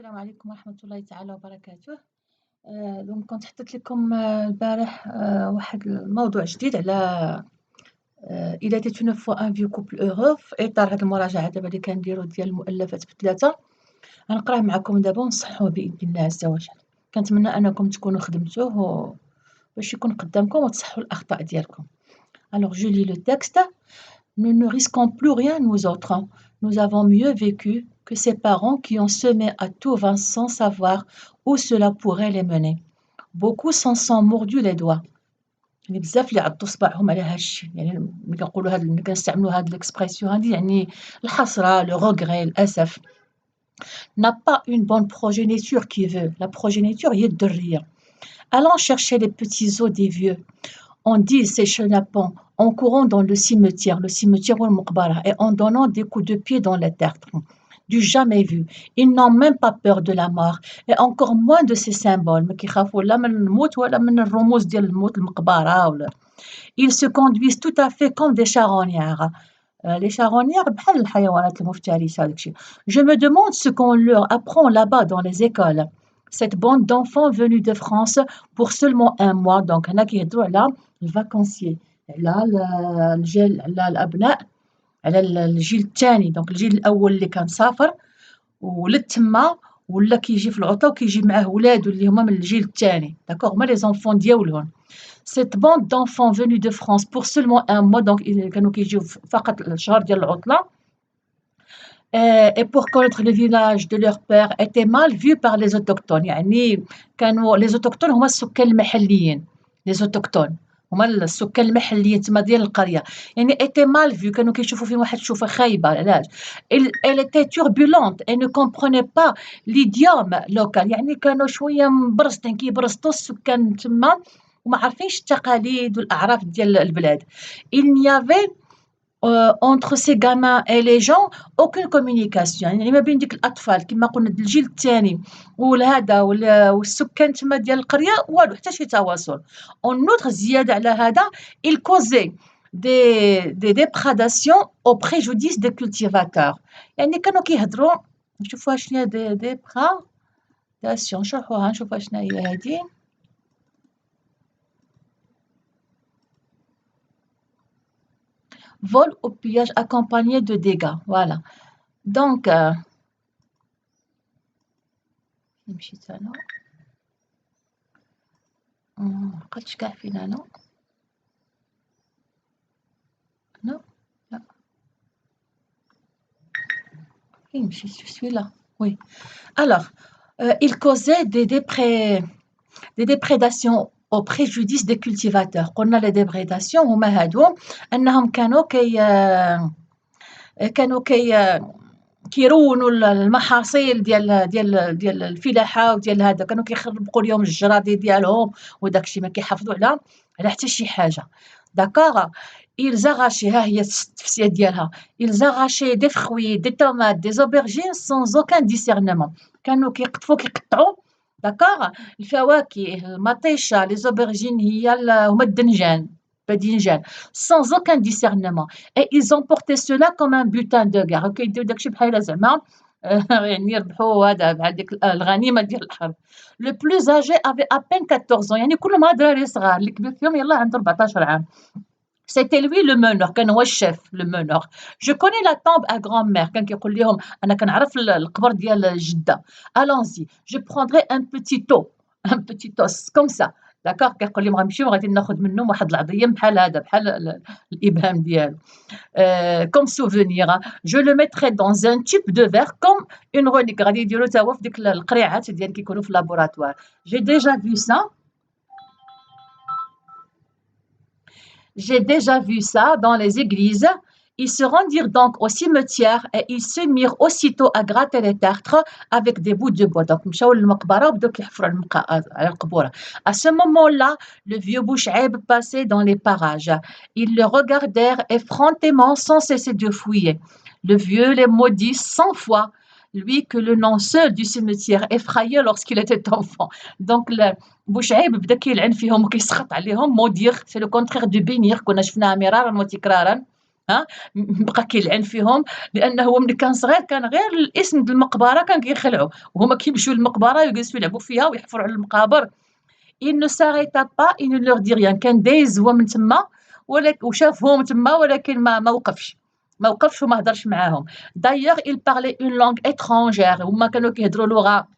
السلام عليكم ورحمة الله تعالى وبركاته. دونك كنت حطيت لكم البارح واحد الموضوع جديد على إلا était une fois un vieux couple heureux في إطار هاد المراجعة دابا اللي كنديرو ديال المؤلفات ب3 غنقراه معكم دابا ونصححوه بإذن الله عز وجل. كنتمنى أنكم تكونوا خدمتوه باش يكون قدامكم وتصححوا الأخطاء ديالكم. Alors je lis le texte. Nous ne risquons plus rien nous autres. Nous avons mieux vécu que ces parents qui ont semé à tout va sans savoir où cela pourrait les mener. Beaucoup s'en sont mordus les doigts. يعني بزاف اللي عضوا صباعهم على هاد الشي، يعني ملي كنقولوا ملي كنستعملوا هاد l'expression هادي يعني الحسرة، le regret، الأسف. N'a pas une bonne progéniture qui veut. La progéniture هي الذرية. Allons chercher les petits os des vieux. On dit ces chenapans en courant dans le cimetière ou le maqbara, et en donnant des coups de pied dans la terre. Du jamais vu. Ils n'ont même pas peur de la mort, et encore moins de ces symboles. ما كيخافوا لا من الموت ولا من الرموز ديال الموت المقبرة ولا. Ils se conduisent tout à fait comme des charognards. Les charognards بحال الحيوانات المفترسة داكشي. Je me demande ce qu'on leur apprend là-bas dans les écoles. Cette bande d'enfants venus de France pour seulement un mois. Donc هنا كيهضروا على الفاكونسيي، على الأبناء، على الجيل الثاني. دونك الجيل الأول اللي كان سافر ولد تما ولا كيجي في العطلة وكيجي معاه ولادو اللي هما من الجيل الثاني. داكوغ هما لي زونفون ديالهم. Cette bande d'enfants venus de France pour seulement un mois. Donc كانوا كيجيو فقط الشهر ديال العطلة. Et pour connaître le village de leur père était mal vu par les autochtones. يعني كانوا les autochtones هما السكان المحليين. les autochtones هما السكان المحليين تما ديال القرية. يعني était mal vu، كانوا كيشوفوا فيهم واحد الشوفة خايبة. علاش؟ Elle était turbulente et ne comprenait pas l'idiome local. يعني كانوا شوية مبرصدين كيبرصدوا السكان تما وما عارفينش التقاليد والأعراف ديال البلاد. Il n'y avait entre ces gamins et les gens aucune communication. يعني ما بين ديك الأطفال كما قلنا الجيل الثاني والهذا والسكان تما ديال القرية والو حتى شي تواصل. En outre زيادة على هذا il causait des déprédations au préjudice des cultivateurs. يعني كانوا كيهضروا نشوفوها شنو هي déprédation، نشرحوها نشوفوها شنو هي هادي. Vol ou pillage accompagné de dégâts. Voilà. Donc, مشيت أنا. مابقاتش كاع فين أنا. Non. لا. فين مشيت؟ Je suis là. Oui. Alors, il causait des déprédations au préjudice des cultivateurs. قلنا les déprédations هما هادو أنهم كانوا كيرونوا المحاصيل ديال الفلاحة وديال هذا. كانوا كيخربقوا لهم الجرادي ديالهم وداك الشيء، ما كيحافظوا على حتى شي حاجة. داكوغ. ils arrachaient، ها هي التفسير ديالها، ils arrachaient des fruits، des tomates، des aubergines sans aucun discernement. كانوا كيقطعوا داكوغ الفواكه، المطيشة، les aubergines هما الدنجان، باذنجان، sans aucun discernement. Et ils emportaient cela comme un butin de guerre. كيديروا داكشي بحال زعما يعني يربحوا هذا بحال ديك الغنيمة ديال الحرب. Le plus âgé avait à peine 14 ans. يعني كلهم دراري صغار، اللي كبير فيهم يلاه عنده 14 عام. C'était lui le meneur، كان هو الشيف le meneur. Je connais la tombe à grand-mère. كان كيقول لهم أنا كنعرف القبر ديال جدة. Allons-y، je prendrai un petit os comme ça. داكوغ. كيقول لهم غنمشيو غادي ناخذ منهم واحد العظيم بحال هذا، بحال الإبهام ديالو. Comme souvenir، je le mettrai dans un tube de verre comme une relique. غادي يديروا تا هو في ديك القريعات ديال كيكونوا في لابوراتوار. J'ai déjà vu ça dans les églises. Ils se rendirent donc au cimetière et ils se mirent aussitôt à gratter les tertres avec des bouts de bois. Donc مشاو للمقبرة وبداو كيحفروا على القبورة. À ce moment-là, le vieux Bouchaïb passait dans les parages. Ils le regardèrent effrontément sans cesser de fouiller. Le vieux les maudit 100 fois, lui que le nom seul du cimetière effrayait lorsqu'il était enfant. Donc بوشعيب بدا كيلعن فيهم وكيسخط عليهم. مودير سي لو كونترير دو بينير، كنا شفناها مرارا وتكرارا. ها، بقى كيلعن فيهم، لأنه هو ملي كان صغير كان غير الاسم د المقبرة كان كيخلعو، وهُما كيمشيو للمقبرة ويجلسوا يلعبوا فيها ويحفروا على المقابر. Il ne s'arrêta pas, il ne leur dit rien. كان دايز هو من تما وشافهم تما ولكن ما وقفش. ما وقفش وما هدرش معاهم. D'ailleurs, il parlait une langue étrangère. هُما كانوا كيهضروا لغة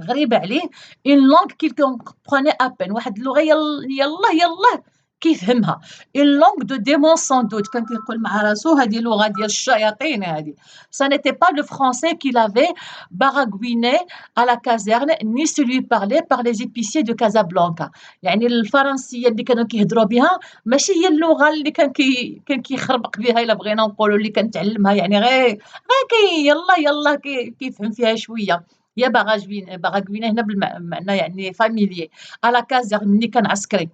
غريبة عليه، une langue qu'il comprenait à peine. واحد اللغة يلاه كيفهمها. Une langue de démon sans doute. كان كيقول مع راسو هذه لغة ديال الشياطين هذه. Ça n'était pas le français qu'il avait baragouiné à la caserne, ni celui parlé par les épiciers de Casablanca. يعني الفرنسية اللي كانوا كيهضروا بها ماشي هي اللغة اللي كان كيخربق بها إلا بغينا نقولوا اللي كان تعلمها، يعني غير يلاه كيفهم فيها شوية. هي باراغوينا هنا بالمعنى يعني فاميليي. à la caserne ملي كان عسكري.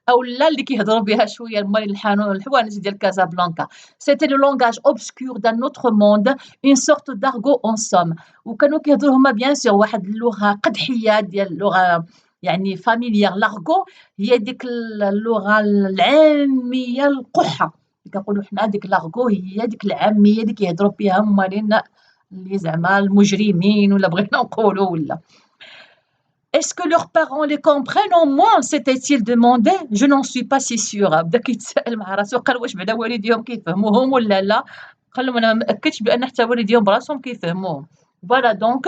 أولا اللي كيهضروا بها شوية الحوانت ديال كازابلانكا. C'était le langage obscur d'un autre monde, une sorte d'argot en somme. وكانوا كيهضروا هما bien sûr واحد اللغة قدحية ديال لغة يعني familière. l'argot هي ديك اللغة العامية القحة، كنقولوا حنا ديك l'argot هي ديك العامية اللي كيهضروا بها هما اللي زعما المجرمين ولا بغينا نقولوا ولا. Est-ce que leurs parents les comprennent au moins, s'était-il demandé. Je n'en suis pas si sûre. بدا كيتسائل مع راسو قال واش بعدا والديهم كيفهموهم ولا لا. قال لهم انا ما مأكدش بان حتى والديهم براسهم كيفهموهم. Voilà donc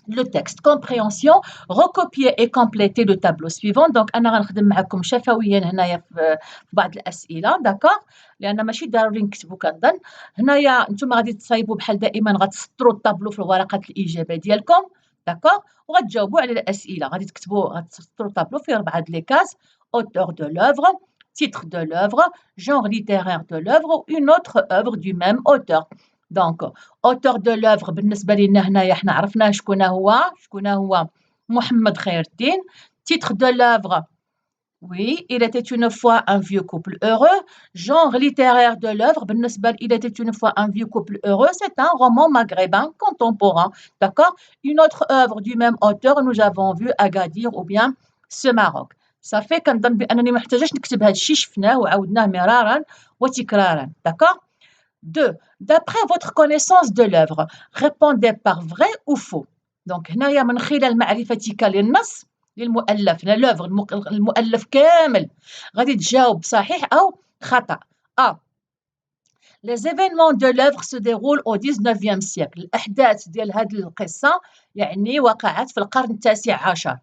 le texte. Compréhension, recopier et compléter le tableau suivant. Donc انا غنخدم معكم شفويا هنايا في بعض الاسئله، داكوغ، لان ماشي ضروري نكتبوا كنظن. هنايا نتوما غادي تصايبوا بحال دائما، غتسطروا الطابلو في الورقات الاجابه ديالكم، داكوغ، وغتجاوبوا على الاسئله. غادي غتسطروا الطابلو فيه 4 د لي كاز: auteur de l'œuvre, titre de l'œuvre, genre littéraire de l'œuvre ou une autre œuvre du même auteur. Donc auteur de l'œuvre بالنسبة لينا هنايا حنا عرفناه شكون هو محمد خير الدين. titre de l'œuvre, oui, il était une fois un vieux couple heureux. genre littéraire de l'œuvre بالنسبة il était une fois un vieux couple heureux, c'est un roman maghrébin contemporain, d'accord. une autre œuvre du même auteur, nous avons vu Agadir ou bien ce Maroc. ça fait كنظن بأنني ما محتاجاش نكتب هذا الشيء، شفناه وعاودناه مرارا وتكرارا، d'accord. 2. D'après votre connaissance de l'œuvre, répondez par vrai ou faux. Donc هنايا من خلال معرفتك للنص للمؤلف، l'œuvre المؤلف كامل غادي تجاوب صحيح أو خطأ. A. Les événements de l'œuvre se déroulent au 19e siècle. الأحداث ديال هذه القصة يعني وقعت في القرن التاسع عشر.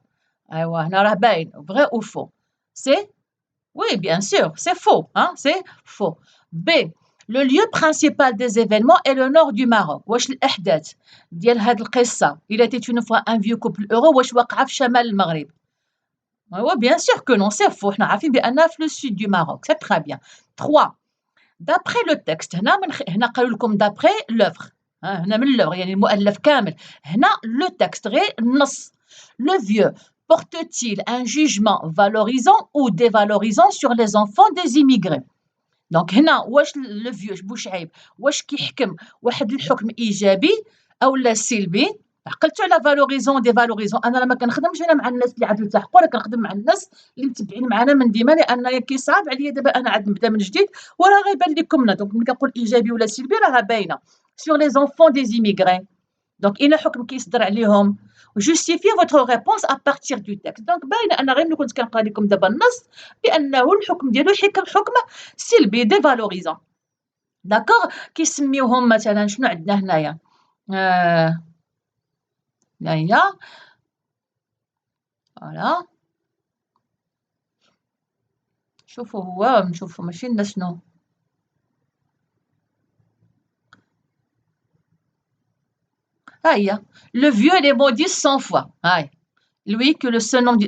أيوا هنا راه باين vrai ou faux. C'est oui bien sûr c'est faux, hein, c'est faux. B. Le lieu principal des événements est le nord du Maroc. واش الأحداث ديال هاد القصة il était une fois un vieux couple heureux واش وقع في شمال المغرب. أيوا bien sûr que non, c'est faux. حنا عارفين بأنها في le sud du Maroc. C'est très bien. 3. D'après le texte. هنا قالوا لكم d'après l'œuvre. هنا من l'œuvre يعني المؤلف كامل. هنا le texte غير النص. Le vieux porte-t-il un jugement valorisant ou dévalorisant sur les enfants des immigrés. دونك هنا واش لو فيو بوشعيب واش كيحكم واحد الحكم ايجابي او لا سلبي. عقلتوا على فالوريزون ديفالوريزون. انا ما كنخدمش هنا مع الناس اللي عاد التحقوا، راه كنخدم مع الناس اللي متبعين معنا من ديما، لان كيصعب عليا دابا انا عاد نبدا من جديد وراه غيبان لكم. دونك ملي كنقول ايجابي ولا سلبي راه باينه. سور لي زونفون دي زيميغري، دونك اين حكم كيصدر عليهم. justifiez votre réponse à partir du texte. دونك باينه انا غير ملي كنت كنقرا لكم دابا النص بانه الحكم ديالو حكم سلبي ديفالوريزون، داكوغ. كيسميوهم مثلا شنو عندنا هنايا، هنايا فوالا شوفوا هو نشوفوا ماشي لنا شنو. ها هي لو فيو لي مودي 100 فوا. هاي lui que le seul nom du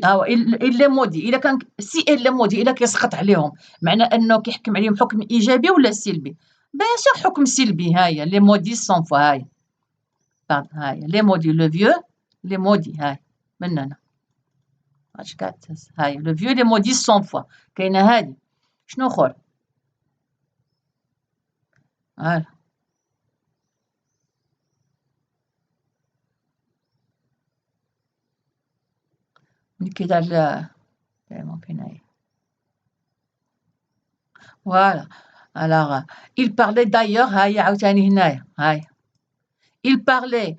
il les maudit. إلا كان si il les maudit إلا كيسخط عليهم معنى أنه كيحكم عليهم حكم إيجابي ولا سلبي. bien sûr حكم سلبي. هاي les maudits 100 fois. هاي هاي les maudits le vieux les maudits. هاي من هنا اش كاتهز. هاي le vieux les maudits 100 fois. كاينة هادي شنو أخر. هاي كذا ممكن هاي فوالا. Alors, il parlait d'ailleurs, هاي عاوتاني هنايا هاي. Il parlait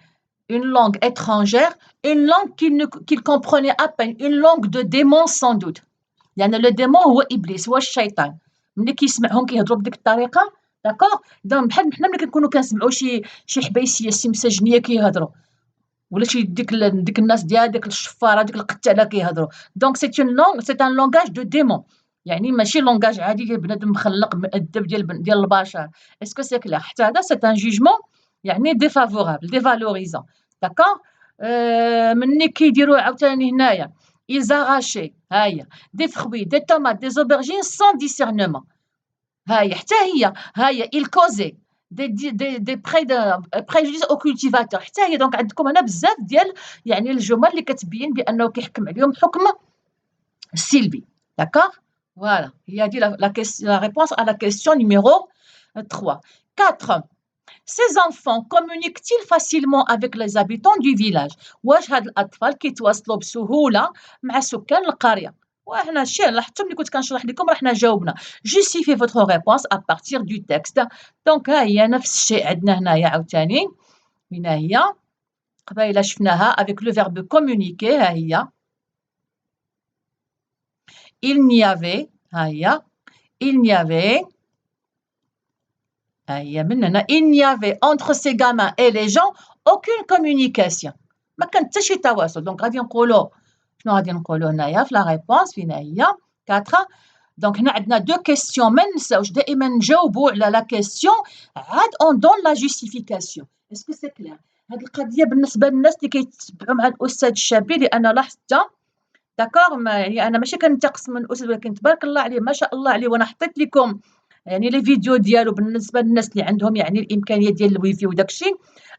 une langue étrangère, une langue qu'il comprenait à peine, une langue de démon sans doute. لأن لو ديمون هو إبليس، هو الشيطان. ملي كيسمعهم كيهضروا بديك الطريقة، داكور، بحال حنا ملي كنكونوا كنسمعوا شي حبايسية شي مساجنية كيهضروا، ولا شي ديك الناس ديال ديك الشفارة ديك القتالة كيهضروا. دونك سي ان لونغاج دو ديمون، يعني ماشي لونغاج عادي ديال بنادم مخلق مؤدب ديال البشر. اسكو سي كلير؟ حتى هذا سي ان جوجمون يعني ديفافورابل ديفالوريزون، داكور. ملي كيديروا عاوتاني هنايا ils arrachaient هاهي des fruits des tomates des aubergines sans discernement. هاهي حتى هي هاهي ils causaient des préjudices aux cultivateurs. حتى هي دونك عندكم هنا بزاف ديال يعني الجمل اللي كتبين بانه كيحكم عليهم حكم سلبي، داكور. فوالا هي هذه la réponse à la question numéro 3. 4. Ces enfants communiquent-ils facilement avec les habitants du village؟ واش هاد الأطفال كيتواصلوا بسهولة مع سكان القرية؟ وحنا الشيء حتى ملي كنت كنشرح لكم راه حنا جاوبنا. Justifiez votre réponse à partir du texte. دونك ها هي نفس الشيء عندنا هنايا عاوتاني. من هي؟ قبيله شفناها avec le verbe communiquer. ها هي il n'y avait. ها هي il n'y avait. من هنا il n'y avait entre ces gamins et les gens aucune communication. ما كان حتى شي تواصل. دونك غادي نقولوا شنو غادي نقولوا هنايا في لا ريبونس؟ فين هي 4. دونك هنا عندنا دو كيسيون، ما ننساوش دائما نجاوبوا على لا كيسيون عاد اون دون لا جوستيفيكاسيون. اسكو سي كلير؟ هذه القضيه بالنسبه للناس اللي كيتبعوا مع الاستاذ الشابي، لان لاحظت داكور يعني انا ماشي كنتقص من الاستاذ، ولكن تبارك الله عليه ما شاء الله عليه، وانا حطيت لكم يعني لي فيديو ديالو بالنسبه للناس اللي عندهم يعني الامكانيه ديال الويفي وداكشي.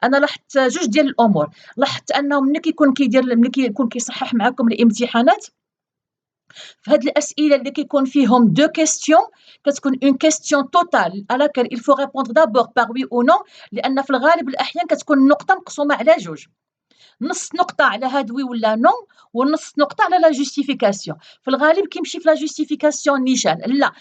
انا لاحظت جوج ديال الامور. لاحظت انه ملي كيكون كيصحح معكم الامتحانات في هاد الاسئله اللي كيكون فيهم دو كيسيون، كتكون اون كيسيون توتال على laquelle il faut répondre d'abord par oui ou non، لان في الغالب الاحيان كتكون النقطه مقسومه على جوج، نص نقطه على هاد وي ولا نو، ونص نقطه على لا جوستيفيكاسيون. في الغالب كيمشي في لا جوستيفيكاسيون نيشان، لا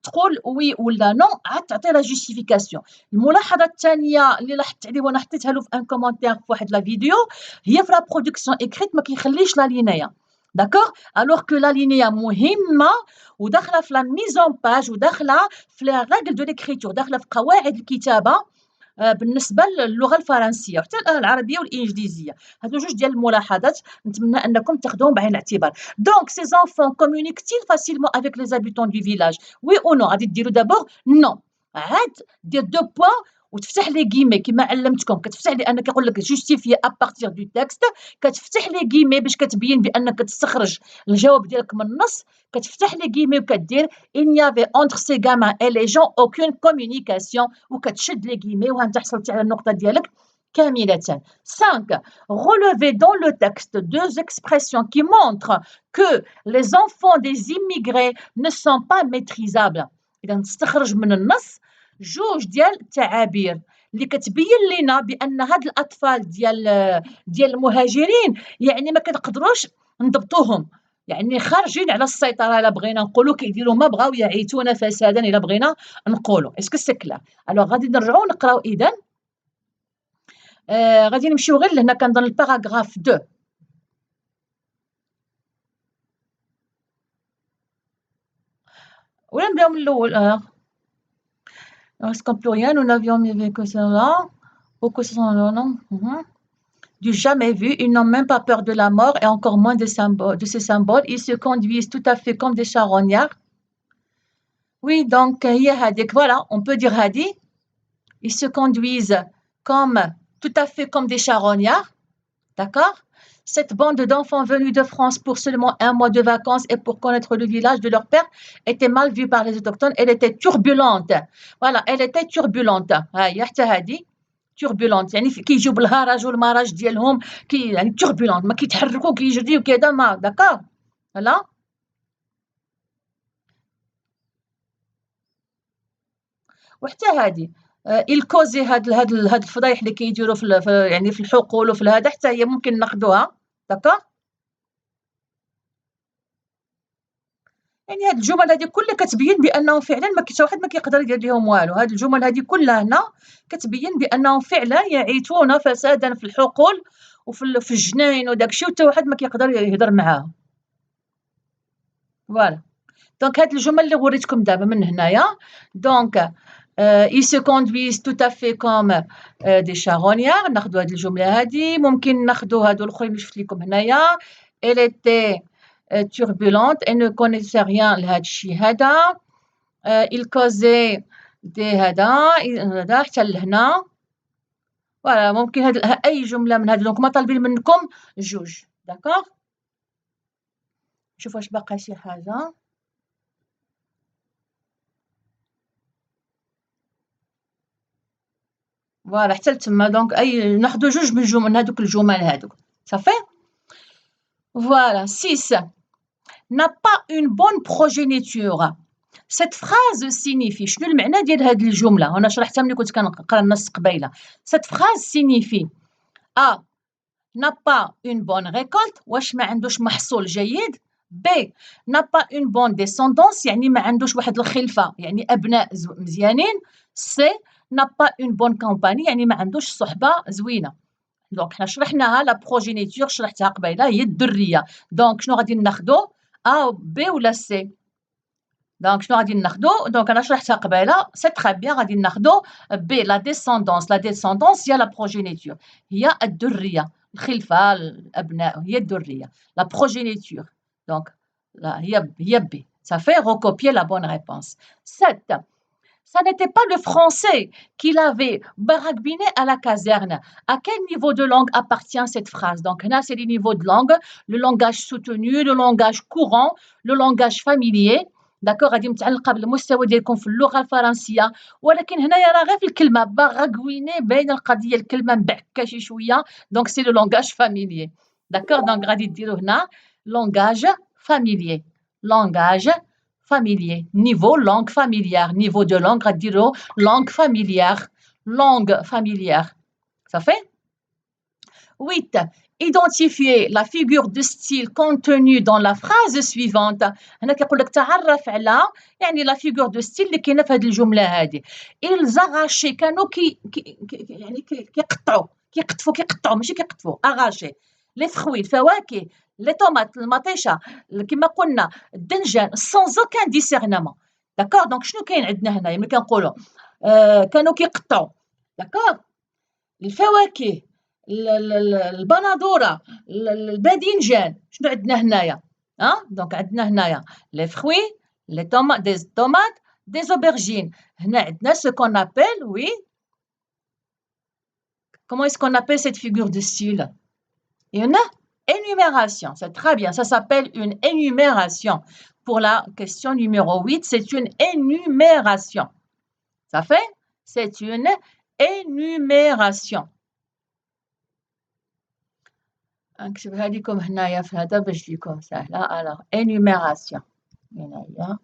تقول وي ولا نو عاد تعطي لا جوستيفيكاسيون. الملاحظه الثانيه اللي لاحظت عليه وانا حطيتها له في ان كومونتير في واحد لا فيديو، هي في لا برودكسيون اكريت ما كيخليش لا لينيا، داكور، الوغ كو لا لينيا مهمه وداخله في لا ميزون باج وداخله في لا ريغل دو ليكريتور، داخله في قواعد الكتابه بالنسبه للغه الفرنسيه وحتى العربيه والانجليزيه. هادو جوج ديال الملاحظات نتمنى انكم تاخذوهم بعين الاعتبار. دونك سي زونفون كومونيكتيل فاسيلمون افيك لي زابيتون دو فيلاج؟ وي او نو؟ غادي ديروا دابور نو، عاد دير دو بوين وتفتح لي كيمي كما علمتكم، كتفتح لان كيقول لك جوستيفي ا بارتير دو تكست، كتفتح لي كيمي باش كتبين بانك تستخرج الجواب ديالك من النص، كتفتح لي كيمي وكدير il n'y avait entre ces gamins et les gens aucune communication وكتشد لي كيمي وهانت حصلتي على النقطه ديالك كامله. 5. Relevez dans le texte deux expressions qui montrent que les enfants des immigrés ne sont pas maîtrisables. اذا نستخرج من النص جوج ديال التعابير اللي كتبين لنا بان هاد الاطفال ديال المهاجرين يعني ما كنقدروش نضبطوهم، يعني خارجين على السيطره الا بغينا نقولوا، كيديروا ما بغاو يعيثون فسادا الا بغينا نقولوا. اسكو سي كلير؟ الوغ غادي نرجعوا نقراو اذا. غادي نمشيو غير لهنا كنظن الباراغراف 2. ولا نبداو من الاول؟ Lorsqu'en plus rien, nous n'avions vu que cela, ou que ce sont non, du jamais vu, ils n'ont même pas peur de la mort et encore moins de ces symboles. Ils se conduisent tout à fait comme des charognards. Oui, donc, voilà, on peut dire hadi. Ils se conduisent tout à fait comme des charognards. D'accord? Cette bande d'enfants venus de France pour seulement un mois de vacances et pour connaître le village de leur père était mal vue par les autochtones. Elle était turbulente. Voilà, elle était turbulente. turbulente يعني كيجيو بالهرج والمرج ديالهم يعني turbulente، ما كيتحركوا كيجريو كذا ما داكور. فوالا وحتى هذه الكوزي هاد الفضايح اللي كيديروا في يعني في الحقول وفي هذا، حتى هي ممكن ناخذوها. داكور. يعني هاد الجمل هادي كلها كتبين بأنهم فعلًا ما حتى واحد ما كيقدر يدير ليهم والو، هاد الجمل هادي كلها هنا كتبين بأنهم فعلًا يعيثون فسادًا في الحقول في الجناين وداك الشي وحتى واحد ما كيقدر يهدر معاهم. فوالا. دونك هاد الجمل اللي وريتكم دابا من هنايا دونك ils se conduisent tout à fait comme des charognards. ناخدو هاد الجملة هادي، ممكن ناخدو هادو الآخرين اللي شفت لكم هنايا. Elle était turbulente et ne connaissait rien لهاد الشي هذا. il causait des هذا حتى لهنا. فوالا ممكن هاد أي جملة من هادو. دونك هما طالبين منكم جوج. داكوغ. نشوف واش باقا شي حاجة. فوالا حتى لتما. دونك أي ناخدو جوج من هادوك الجمل هادوك. صافي. Voilà. 6. N'a pas une bonne progéniture. Cette phrase signifie. شنو المعنى ديال هاد الجملة؟ أنا شرحتها ملي كنت كنقرا النص قبيلة. Cette phrase signifie A. N'a pas une bonne récolte. واش ما عندوش محصول جيد. B. N'a pas une bonne descendance. يعني ما عندوش واحد الخلفة، يعني أبناء مزيانين. C. N'a pas une bonne compagnie. يعني ما عندوش صحبة زوينة. دونك حنا شرحناها لا بروجينيتور، شرحتها قبيله، هي الذريه. دونك شنو غادي ناخدو؟ ا بي ولا سي؟ دونك شنو غادي ناخدو؟ دونك انا شرحتها قبيله، سي تري بيان. غادي ناخدو بي لا ديسوندونس. لا ديسوندونس هي لا بروجينيتور، هي الذريه، الخلفه، الابناء، هي الذريه. لا بروجينيتور دونك هي بي. صافي. recopier la bonne réponse. 7. Ça n'était pas le français qu'il avait baragouiné à la caserne. À quel niveau de langue appartient cette phrase? Donc là, c'est les niveaux de langue, le langage soutenu, le langage courant, le langage familier. داكوغ. غادي متعلقه بالمستوى ديالكم في اللغه الفرنسيه، ولكن هنايا راه غير في الكلمه باغاكويني باينه القضيه، الكلمه مبعكه شي شويه. دونك سي لو لونغاج فاميليي. داكوغ. دونك غادي ديروا هنا لونغاج فاميليي. لونغاج familier. Niveau langue familière. Niveau de langue, غاديروا langue familière. Langue familière. Ça fait 8. Identifier la figure de style contenue dans la phrase suivante. هنا كيقول لك تعرف على يعني la figure de style اللي كاينه في هذه الجمله هذه. ils arrachaient كانوا يعني كيقطعوا ماشي كيقطفوا. arracher les fruits الفواكه، لي طوماط، المطيشه، كما قلنا الدنجان، sans aucun discernement. داكوغ. دونك شنو كاين عندنا هنايا ملي كنقولوا كانوا كيقطعوا. داكوغ. الفواكه، البندوره، الباذنجان، شنو عندنا هنايا؟ دونك عندنا هنايا لي فروي، لي طوماط، دي طوماط، دي زوبرجين. هنا عندنا ce qu'on appelle, oui. Comment est-ce qu'on appelle cette figure de style? Une énumération. C'est très bien. Ça s'appelle une énumération. Pour la question numéro 8, c'est une énumération. Ça fait? C'est une énumération. نكتبها لكم هنايا في هذا باش تجيكم سهلة. alors énumération هنايا.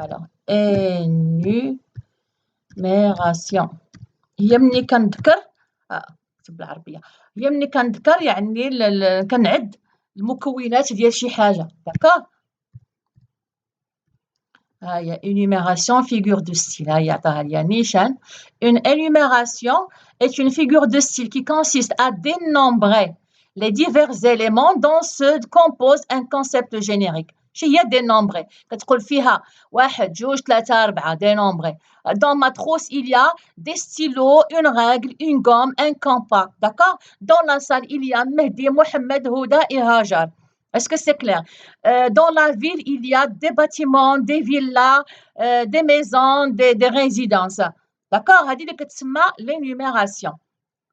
alors énumération هي ملي كنذكر نكتب بالعربية. هي ملي كنذكر يعني كنعد المكونات ديال شي حاجة. داكوغ. ها هي énumération figure de style. ها هي عطاها ليا نيشان. une énumération est une figure de style qui consiste à dénombrer les divers éléments dont se compose un concept générique. شي هي dénombrer؟ كتقول فيها 1 2 3 4 dénombrer. Dans ma trousse, il y a des stylos, une règle, une gomme, un compas. D'accord? Dans la salle, il y a Mehdi, Mohamed, Houda et Hajar. Est-ce que c'est clair? Dans la ville, il y a des bâtiments, des villas, des maisons, des résidences. D'accord? هذه اللي كتسمى l'énumération.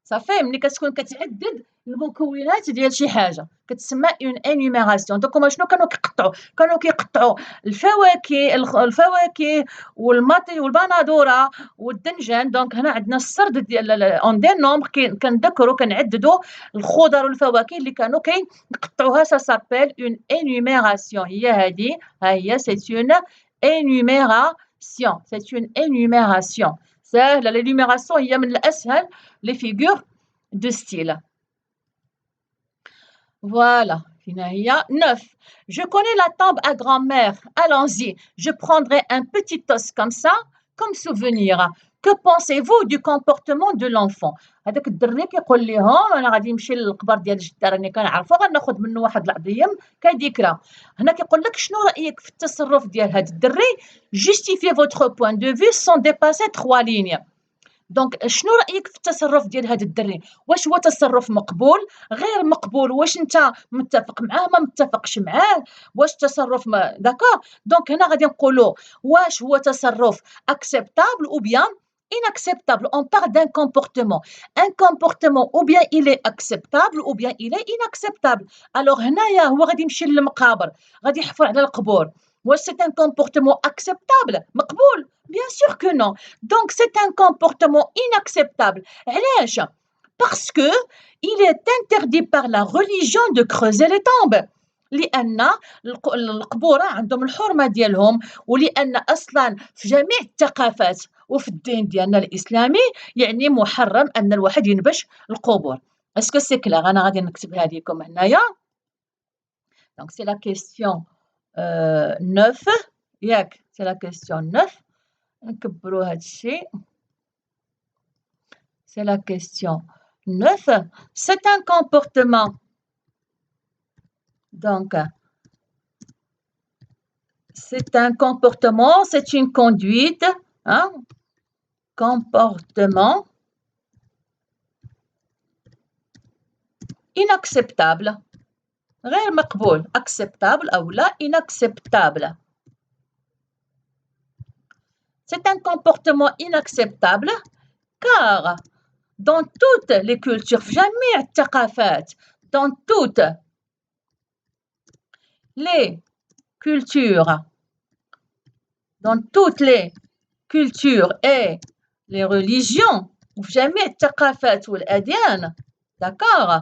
صافي. ملي كتكون كتعدد المكونات ديال شي حاجه كتسمى اون انيميراسيون. دونك هما شنو كانوا كيقطعوا؟ كانوا كيقطعوا الفواكه والماطي والبندوره والدنجان. دونك هنا عندنا السرد ديال اون دي نومبر كنذكروا كنعددوا الخضر والفواكه اللي كانوا كيقطعوها. سا سابيل اون انيميراسيون. هي هذه. ها هي سي اون انيميراسيون. سي اون انيميراسيون سهله. لينيميراسيون هي من الاسهل les figures de style. Voilà, فينا هي 9. Je connais la tombe à grand-mère. Allons-y. Je prendrai un petit os comme ça, comme souvenir. Que pensez-vous du comportement de l'enfant? هذاك الدري كيقول لهم انا غادي نمشي للقبر ديال الجده راني كنعرفو غناخذ منه واحد العظيم كذكرى. هنا كيقول لك شنو رايك في التصرف ديال هذا الدري؟ Justifiez votre point de vue sans dépasser 3 lignes. دونك شنو رايك في التصرف ديال هذا الدري؟ واش هو تصرف مقبول غير مقبول؟ واش انت متفق معاه ما متفقش معاه؟ واش تصرف داكور؟ دونك هنا غادي نقولوا واش هو تصرف acceptable ou bien inacceptable. On parle d'un comportement. Un comportement ou bien il est acceptable ou bien il est inacceptable. Alors هنايا هو غادي يمشي للمقابر غادي يحفر على القبور. واش c'est un comportement acceptable مقبول؟ Bien sûr que non. Donc c'est un comportement inacceptable. علاش؟ Parce que il est interdit par la religion de creuser les tombes. لأن القبور عندهم الحرمة ديالهم، ولأن أصلا في جميع الثقافات وفي الدين ديالنا الإسلامي يعني محرم أن الواحد ينبش القبور. اسكو سي كلير؟ أنا غادي نكتبها لكم هنايا. دونك سي لا كيستيون 9 ياك، سي لا كيستيون 9. نكبروا هاد الشيء. C'est la question 9. C'est un comportement. Donc, c'est un comportement, c'est une conduite, hein? Comportement inacceptable. غير مقبول. Acceptable أو لا inacceptable. C'est un comportement inacceptable car dans toutes les cultures, في جميع الثقافات, dans toutes les cultures, dans toutes les cultures et les religions, وفي جميع الثقافات والأديان, d'accord?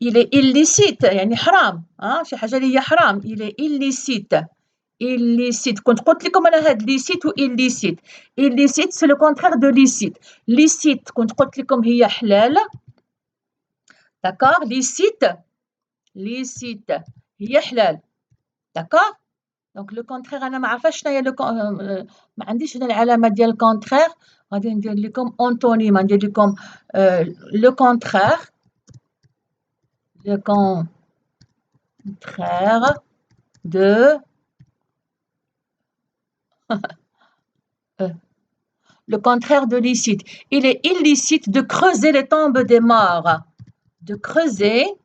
Il est illicite يعني حرام شي حاجة اللي هي حرام. il est illicite كنت قلت لكم أنا هاد licite و illicite. illicite c'est le contraire de licite. licite كنت قلت لكم هي حلال, d'accord? licite هي حلال, d'accord? دونك لو كونترير أنا ما عارفاش شناهي ما عنديش هنا العلامة ديال الكونترير. غادي ندير لكم أونتونيم, ندير لكم لو كونترير de le contraire de licite. Il est illicite de creuser les tombes des morts. De creuser,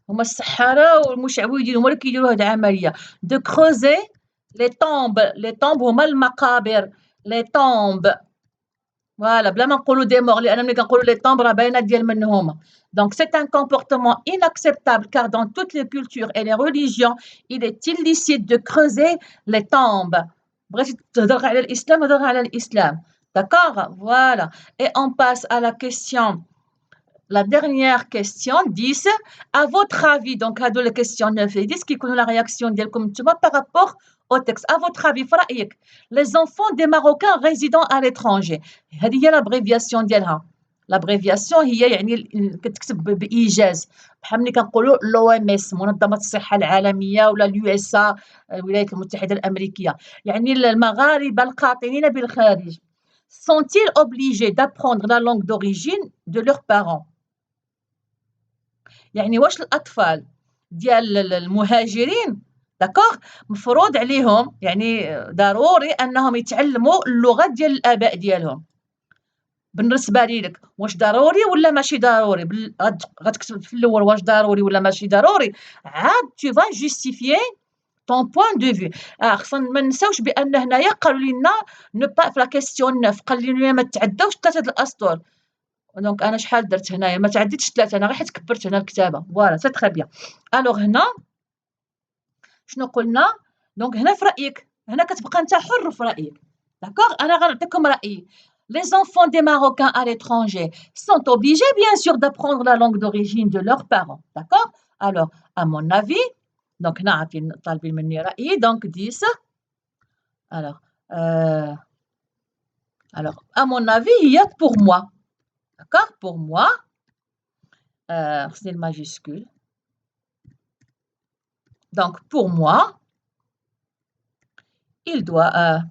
هما السحارة والمشعوذين هما اللي كيديروا هاد العملية. De creuser les tombes هما المقابر. les tombes. Voilà, بلا ما نقولوا des morts لأن ملي كنقولوا les tombes راه باينة ديال من هما. Donc c'est un comportement inacceptable car dans toutes les cultures et les religions, il est illicite de creuser les tombes. بغيتي تهضر على الإسلام هضر على الإسلام. D'accord? Voilà. Et on passe à la question, la dernière question 10. À votre avis, donc هادو les questions 9 et 10 كيكونوا la réaction ديالكم نتوما par rapport au texte. À votre avis, في رأيك les enfants des Marocains résidant à l'étranger, هذه هي l'abréviation ديالها. l'abréviation هي يعني كتكتب بإيجاز بحال ملي كنقولوا l'OMS منظمة الصحة العالمية ولا الUSA الولايات المتحدة الأمريكية, يعني المغاربة القاطنين بالخارج. Sont-ils obligés d'apprendre la langue d'origine de leurs parents? يعني واش الأطفال ديال المهاجرين داكوغ مفروض عليهم يعني ضروري أنهم يتعلموا اللغة ديال الآباء ديالهم؟ بالنسبة ليك واش ضروري ولا ماشي ضروري؟ غتكتب في الأول واش ضروري ولا ماشي ضروري, عاد tu vas justifier ton point de vue. خصنا ما نساوش بأن هنايا قالوا لنا ne pas في la question 9 قال لنا ما تعداوش 3 الأسطر. دونك أنا شحال درت هنايا؟ ما تعديتش 3 أنا غير حيت كبرت هنا الكتابة. فوالا سي تري بيان. ألوغ هنا شنو قلنا؟ دونك هنا في رأيك هنا كتبقى أنت حر في رأيك, داكوغ؟ أنا غنعطيكم رأيي. Les enfants des Marocains à l'étranger sont obligés bien sûr d'apprendre la langue d'origine de leurs parents, d'accord? Alors à mon avis, donc هنا عاطين طالبين مني رأيي, donc 10. Alors Alors, à mon avis, il y a pour moi. D'accord? Pour moi, c'est le majuscule. Donc, pour moi, ils doivent,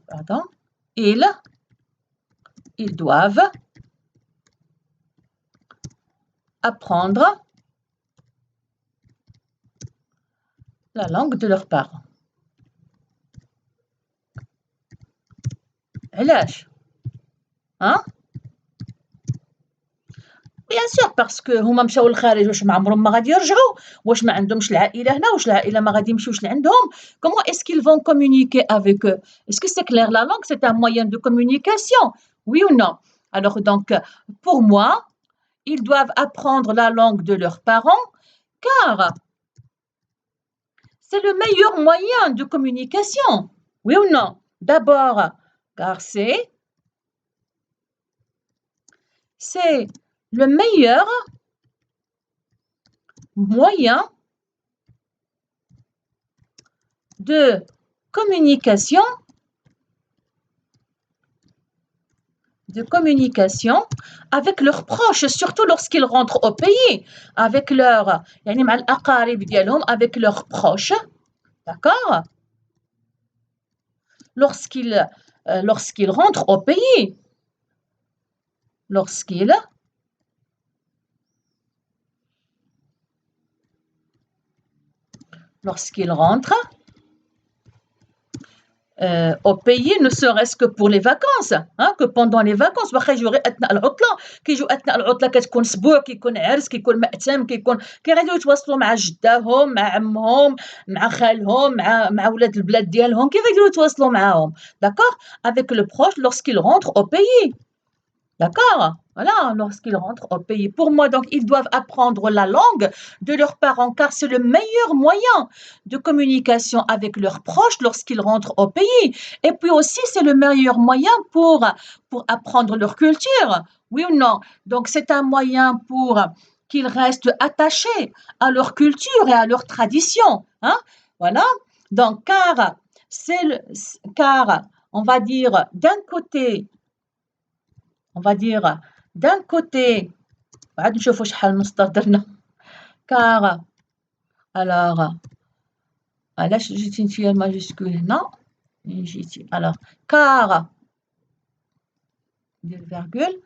ils doivent apprendre la langue de leurs parents. علاش؟ Hein? Bien sûr parce que هما مشاو للخارج واش ما عمرهم ما غادي يرجعوا، واش ما عندهمش العائلة هنا، واش العائلة ما غادي يمشيوش لعندهم. Comment est-ce qu'ils vont communiquer avec eux? Est-ce que c'est clair? La langue, c'est un moyen de communication, oui ou non? Alors donc, pour moi, ils doivent apprendre la langue de leurs parents car c'est le meilleur moyen de communication, oui ou non? D'abord, car c'est le meilleur moyen de communication avec leurs proches, surtout lorsqu'ils rentrent au pays, avec leurs يعني مع الأقارب ديالهم, avec leurs proches, d'accord? Lorsqu'ils rentrent au pays, lorsqu'ils rentrent au pays, ne serait-ce que pour les vacances, hein, que pendant les vacances. واخا يجيو غير أثناء العطلة، كيجيو أثناء العطلة كتكون أسبوع، كيكون عرس، كيكون مأتم، كيغاديو يتواصلوا مع جداهم، مع عمهم، مع خالهم، مع ولاد البلاد ديالهم، كيغاديو يتواصلوا معاهم. D'accord? Avec le proche lorsqu'ils rentrent au pays. D'accord? Voilà, lorsqu'ils rentrent au pays. Pour moi, donc, ils doivent apprendre la langue de leurs parents car c'est le meilleur moyen de communication avec leurs proches lorsqu'ils rentrent au pays. Et puis aussi, c'est le meilleur moyen pour apprendre leur culture. Oui ou non? Donc, c'est un moyen pour qu'ils restent attachés à leur culture et à leur tradition. Hein? Voilà. Donc, car, on va dire, d'un côté, عاد نشوفوا شحال من مصدر درنا. car alors علاش جيتي نتيا الماجيسكول هنا؟ جيتي alors car ندير virgule,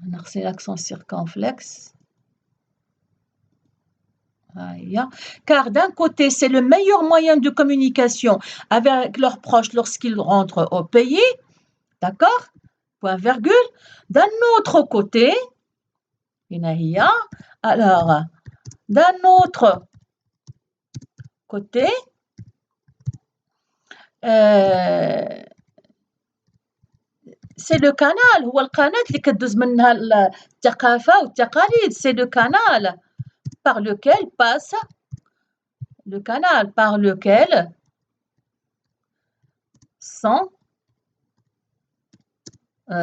نغسل l'accent circonflexe. Car d'un côté, c'est le meilleur moyen de communication avec leurs proches lorsqu'ils rentrent au pays. D'accord? Point virgule. D'un autre côté, alors, d'un autre côté, c'est le canal, هو القناة اللي كدوز منها الثقافة والتقاليد. C'est le canal par lequel sont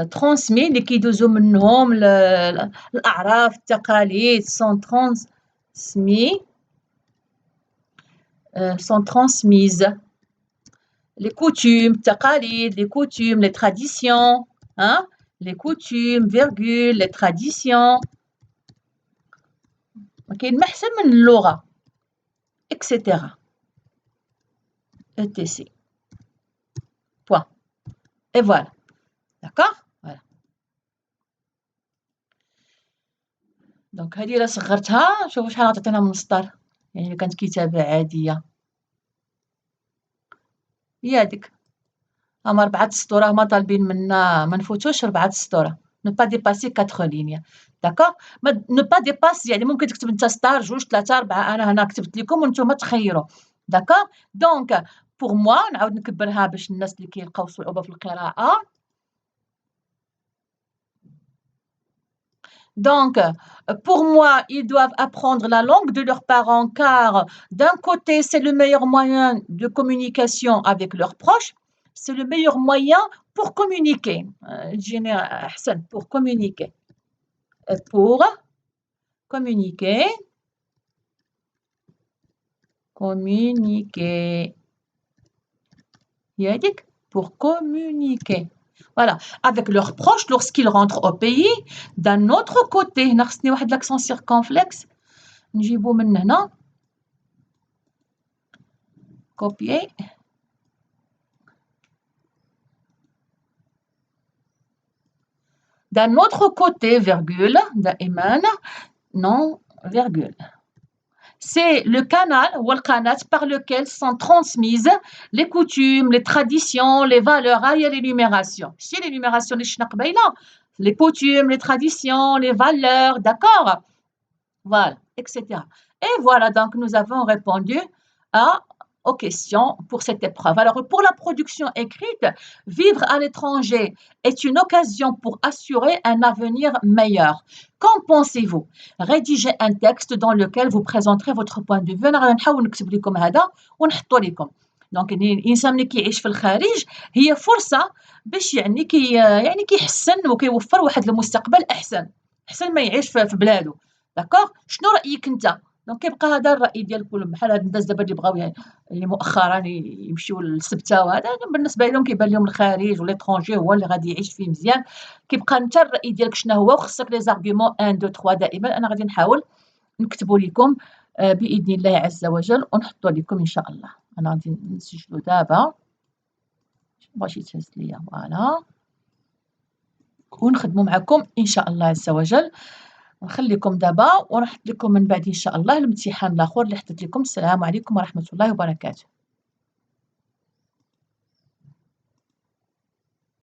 transmis اللي كيدوزو منهم الأعراف التقاليد sont transmises les coutumes, التقاليد, les coutumes, les traditions, hein? Les coutumes, virgule, les traditions. كاين ما أحسن من اللغة, etc. etc. Point. Et voilà. D'accord? Voilà. دونك هذه إلا صغرتها شوفوا شحال غتعطينا من مسطر، يعني إلا كانت كتابة عادية. هي هاديك، هما 4 سطور هما طالبين منا ما نفوتوش 4 سطور. ne pas dépasser 4 lignes. D'accord? ne pas dépasser يعني ممكن تكتب انت سطر 2 3 4. أنا هنا كتبت لكم وانتم تخيروا. D'accord? Donc pour moi نعاود نكبرها باش الناس اللي كيلقاو صعوبة في القراءة. Donc, pour moi, ils doivent apprendre la langue de leurs parents car d'un côté, c'est le meilleur moyen de communication avec leurs proches. C'est le meilleur moyen pour communiquer. Pour communiquer. Pour communiquer. Communiquer. Pour communiquer. Voilà, avec leurs proches lorsqu'ils rentrent au pays. D'un autre côté, هنا خصني واحد l'accent circonflexe نجيبو من هنا copier. D'un autre côté, virgule, دائما, non, virgule. C'est le canal ou le canal par lequel sont transmises les coutumes, les traditions, les valeurs. Il y a l'énumération. Si l'énumération les coutumes, les traditions, les valeurs, d'accord? Voilà, etc. Et voilà, donc nous avons répondu aux questions pour cette épreuve. Alors, pour la production écrite, vivre à l'étranger est une occasion pour assurer un avenir meilleur. Qu'en pensez-vous? Rédigez un texte dans lequel vous présenterez votre point de vue. أنا نحاول نكتب لكم هذا ونحطه لكم. دونك الانسان اللي كيعيش في الخارج هي فرصه باش يعني كيحسن وكيوفر واحد المستقبل احسن ما يعيش في بلاده. داكوغ شنو رايك انت؟ دونك كيبقى هذا الراي ديال كل بحال هاد الناس دابا اللي بغاو يعني مؤخرا يمشيو للسبته وهذا بالنسبه لهم كيبان لهم الخارج وليترونجي هو اللي غادي يعيش فيه مزيان. كيبقى انت الراي ديالك شنو هو وخصك لي زارغومون 1 2 3 دائما. انا غادي نحاول نكتبوا لكم باذن الله عز وجل ونحطوا لكم ان شاء الله. انا غادي نسجلوا دابا بغيتي تهز ليا فوالا ونخدموا معكم ان شاء الله عز وجل. نخليكم دابا ونحط لكم من بعد ان شاء الله الامتحان الاخر اللي حطيت لكم. السلام عليكم ورحمه الله وبركاته.